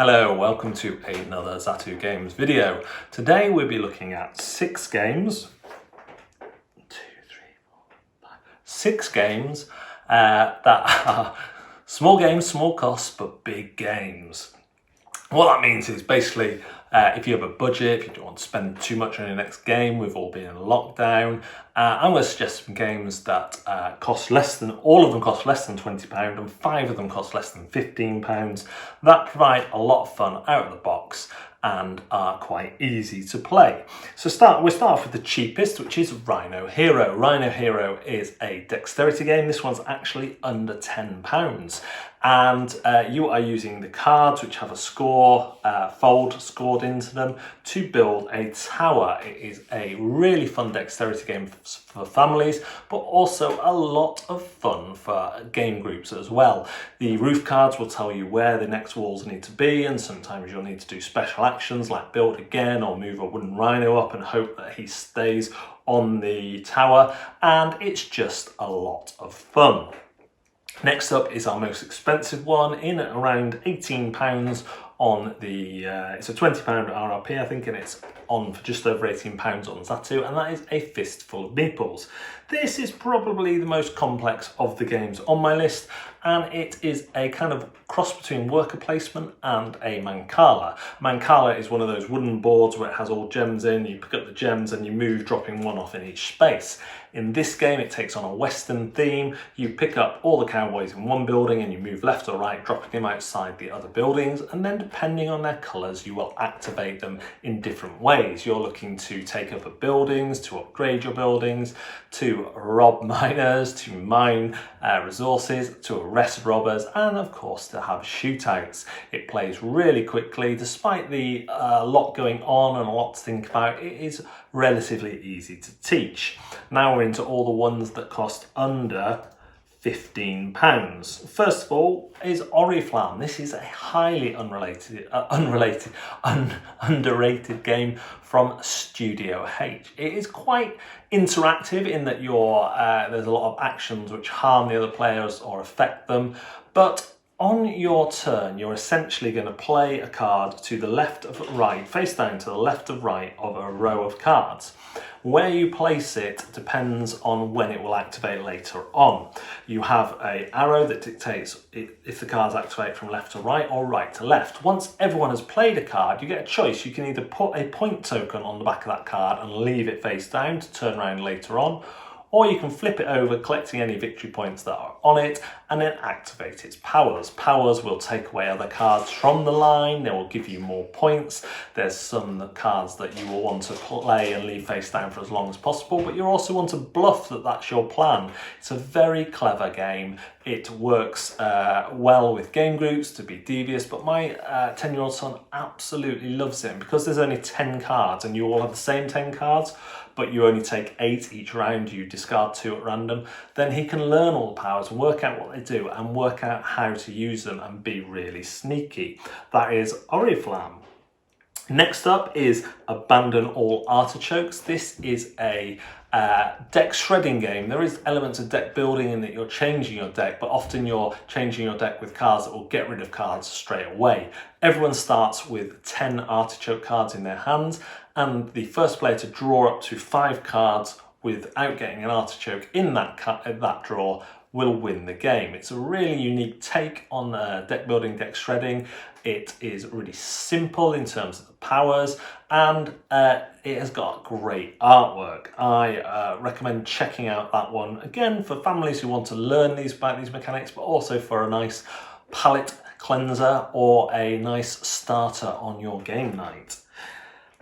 Hello, welcome to another Zatu Games video. Today we'll be looking at 6 games. 6 games that are small games, small costs, but big games. What that means is basically if you have a budget, if you don't want to spend too much on your next game, we've all been in lockdown, I'm going to suggest some games that all of them cost less than £20 and 5 of them cost less than £15 that provide a lot of fun out of the box and are quite easy to play. So we'll start off with the cheapest, which is Rhino Hero. Rhino Hero is a dexterity game. This one's actually under £10. And you are using the cards, which have a fold scored into them, to build a tower. It is a really fun dexterity game for families, but also a lot of fun for game groups as well. The roof cards will tell you where the next walls need to be, and sometimes you'll need to do special actions like build again or move a wooden rhino up and hope that he stays on the tower, and it's just a lot of fun. Next up is our most expensive one, in at around £18 on the, it's a £20 RRP I think, and it's on for just over £18 on Zatu, and that is A Fistful of Meeples. This is probably the most complex of the games on my list, and it is a kind of cross between worker placement and a mancala. Mancala is one of those wooden boards where it has all gems in, you pick up the gems and you move, dropping one off in each space. In this game it takes on a western theme. You pick up all the cowboys in one building and you move left or right, dropping them outside the other buildings, and then depending on their colours you will activate them in different ways. You're looking to take over buildings, to upgrade your buildings, to rob miners, to mine resources, to arrest robbers, and of course to have shootouts. It plays really quickly. Despite the lot going on and a lot to think about, it is relatively easy to teach. Now we're into all the ones that cost under £15. First of all is Oriflam. This is a highly underrated game from Studio H. It is quite interactive in that there's a lot of actions which harm the other players or affect them, but on your turn, you're essentially going to play a card to the left of right, face down to the left of right of a row of cards. Where you place it depends on when it will activate later on. You have an arrow that dictates if the cards activate from left to right or right to left. Once everyone has played a card, you get a choice. You can either put a point token on the back of that card and leave it face down to turn around later on, or you can flip it over, collecting any victory points that are on it, and then activate its powers. Powers will take away other cards from the line, they will give you more points. There's some cards that you will want to play and leave face down for as long as possible, but you also want to bluff that that's your plan. It's a very clever game. It works well with game groups to be devious, but my 10-year-old son absolutely loves it. Because there's only 10 cards and you all have the same 10 cards, but you only take 8 each round, you discard 2 at random, then he can learn all the powers, work out what they do, and work out how to use them and be really sneaky. That is Oriflam. Next up is Abandon All Artichokes. This is a deck shredding game. There is elements of deck building in that you're changing your deck, but often you're changing your deck with cards that will get rid of cards straight away. Everyone starts with 10 artichoke cards in their hands, and the first player to draw up to 5 cards without getting an artichoke in that draw will win the game. It's a really unique take on deck building, deck shredding. It is really simple in terms of the powers, and it has got great artwork. I recommend checking out that one, again, for families who want to learn about these mechanics, but also for a nice palette cleanser or a nice starter on your game night.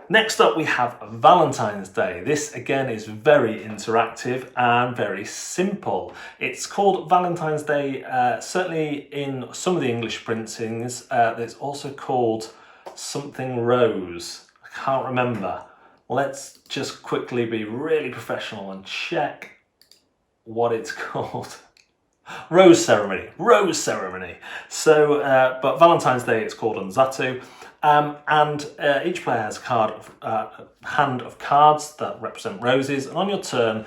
Next up we have Valentine's Day. This again is very interactive and very simple. It's called Valentine's Day, certainly in some of the English printings. It's also called something Rose. I can't remember. Let's just quickly be really professional and check what it's called. Rose Ceremony. Rose Ceremony. So, but Valentine's Day it's called on Zatu. Each player has a hand of cards that represent roses, and on your turn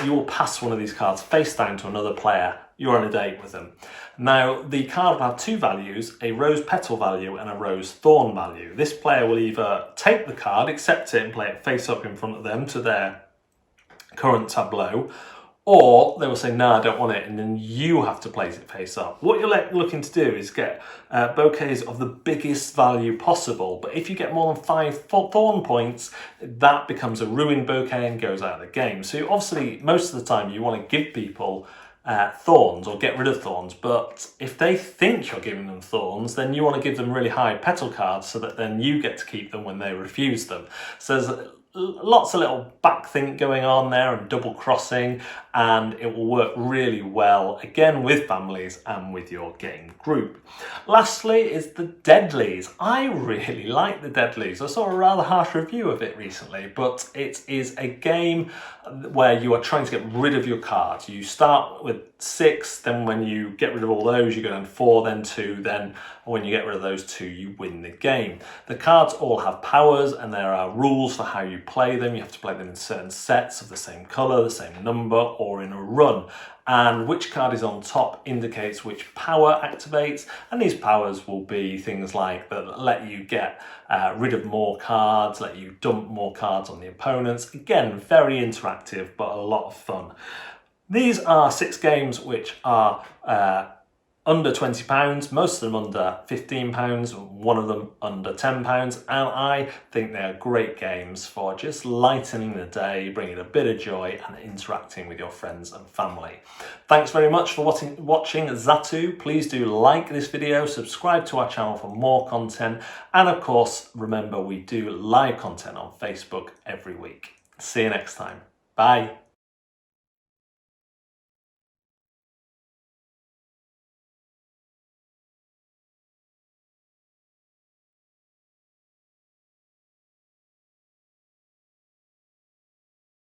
you will pass one of these cards face down to another player you're on a date with them. Now, the card will have two values, a rose petal value and a rose thorn value. This player will either take the card, accept it and play it face up in front of them to their current tableau, or they will say, no, I don't want it, and then you have to place it face up. What you're looking to do is get bouquets of the biggest value possible, but if you get more than 5 thorn points, that becomes a ruined bouquet and goes out of the game. So obviously, most of the time, you want to give people thorns or get rid of thorns, but if they think you're giving them thorns, then you want to give them really high petal cards so that then you get to keep them when they refuse them. So there's lots of little backthink going on there and double crossing, and it will work really well again with families and with your game group. Lastly is the Deadlies. I really like the Deadlies. I saw a rather harsh review of it recently, but it is a game where you are trying to get rid of your cards. You start with 6, then when you get rid of all those, you go down 4, then 2, then when you get rid of those 2, you win the game. The cards all have powers and there are rules for how you play them. You have to play them in certain sets of the same colour, the same number, or in a run. And which card is on top indicates which power activates, and these powers will be things like that let you get rid of more cards, let you dump more cards on the opponents. Again, very interactive, but a lot of fun. These are 6 games which are under £20, most of them under £15, one of them under £10, and I think they're great games for just lightening the day, bringing a bit of joy and interacting with your friends and family. Thanks very much for watching Zatu. Please do like this video, subscribe to our channel for more content, and of course, remember we do live content on Facebook every week. See you next time. Bye.